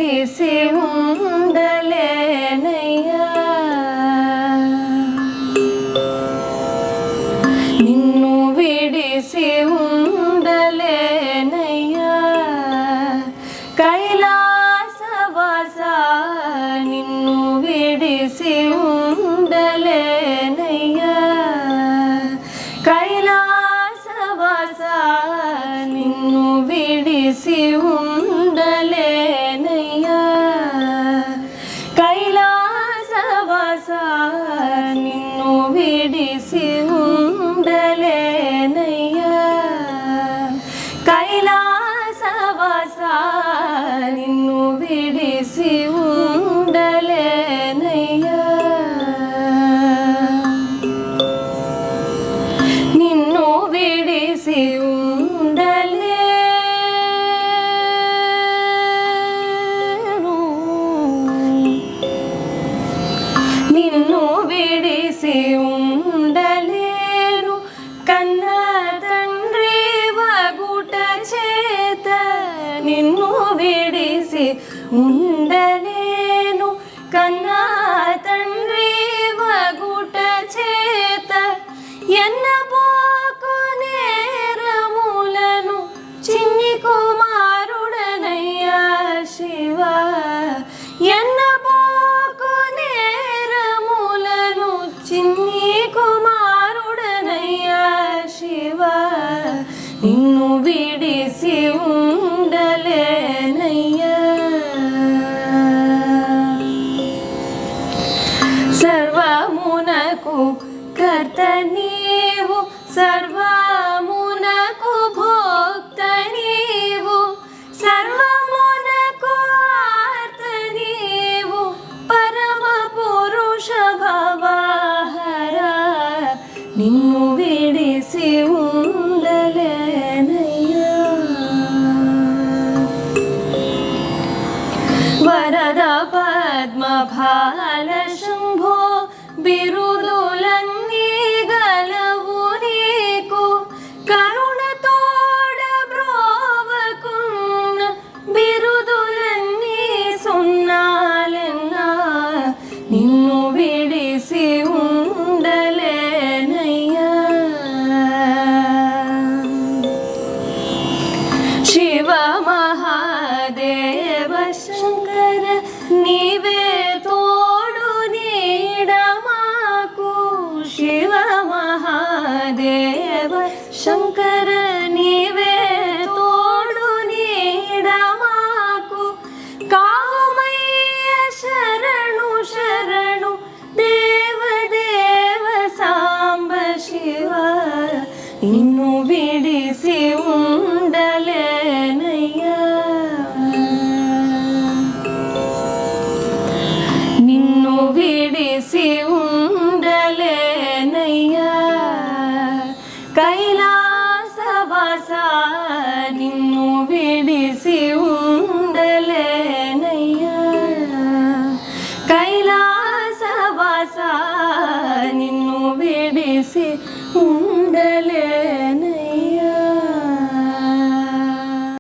ಬಿಡಿಸಿ ಉಂಡಲೇನಯ್ಯ ನಿನ್ನು ಬಿಡಿಸಿ ಉಂಡಲೇನಯ್ಯ ಕೈಲಾಸವಾಸ ನಿನ್ನು ಬಿಡಿಸಿ ಉಂಡಲೇನಯ್ಯ ಕೈಲಾಸವಾಸ ನಿನ್ನು ಬಿಡಿಸಿ ಉಂಡಲೇನಯ್ಯ ಕೈಲಾಸವಾಸ ನಿನ್ನು ಬಿಡಿಸಿ ಉಂಡಲೇನಯ್ಯ ಕೈಲಾಸವಾಸ ನಿನ್ನು ಬಿಡಿಸಿ ಉಂಡಲೇನಯ್ಯ ನಿನ್ನು ಬಿಡಿಸಿ ನಿನ್ನು ಬಿಡಿಸಿ ಉಂಡಲೇನು ಕನ್ನ ತಂಡ್ರಿ ವಗುಟ ಚೇತ ನಿನ್ನು ಬಿಡಿಸಿ ಉಂಡಲೇನು ಕನ್ನ ತಂಡ್ರಿ ವಗುಟ ಚೇತ ಎನ್ನ ಬೋಕು ನೇರ ಮೂಲನು ಚಿನ್ನಿ ಕುಮಾರುಡನಯ್ಯ ಶಿವ ಎನ್ನ ಬೋಕು ನೇರ ಮೂಲನು ಚಿನ್ನಿ ಕುಮಾರುಡನಯ್ಯ ಶಿವ ನಿನ್ನು ಬಿಡಿಸಿ ಉಂಡಲೇನಯ್ಯ ಸರ್ವಮುನಕು ಕರ್ತ ನೀವು ಸರ್ವಮುನಕು ಭೋಕ್ತ ನೀವು ಸರ್ವಮುನಕು ಆರ್ತ ನೀವು ಪರಮ ಪುರುಷ ಭವಹರ ನಿನ್ನು ಬಿಡಿಸಿ ಉಂಡಲೇನಯ್ಯ ವರದ ಪದ್ಮ ಭಾಲ ಶಂಭೋ ಬಿರುದುಲನ್ನೀಗಲವು ನೀಕು ಕರುಣ ತೋಡ ಬ್ರೋವಕುನ್ನ ಬಿರುದುಲನ್ನೀ ಸುನ್ನಾಲೆನ್ನ ನಿನ್ನು ಬಿಡಿಸಿ ಉಂಡಲೇನಯ್ಯ ಶಿವ ಮಹಾದೇವ ಶಂಕರ ನೀವೇ ತೋಡು ನೀಡಮಾಕು ಶಿವ ಮಹಾದೇವ ಶಂಕರ ನೀವೇ ತೋಡು ನೀಡಮಾಕು ಕಾಮಯ್ಯ ಶರಣು ಶರಣು ದೇವ ದೇವ ಸಾಂಬ ಶಿವ ಇನ್ನು ಬಿಡಿಸಿ ಉಂಡಲೇನಯ್ಯ ನಿನ್ನು ಬಿಡಿಸಿ ಉಂಡಲೇನಯ್ಯ ಕೈಲಾಸವಾಸ ನಿನ್ನು ಬಿಡಿಸಿ ಉಂಡಲೇನಯ್ಯ ಕೈಲಾಸವಾಸ ನಿನ್ನು ಬಿಡಿಸಿ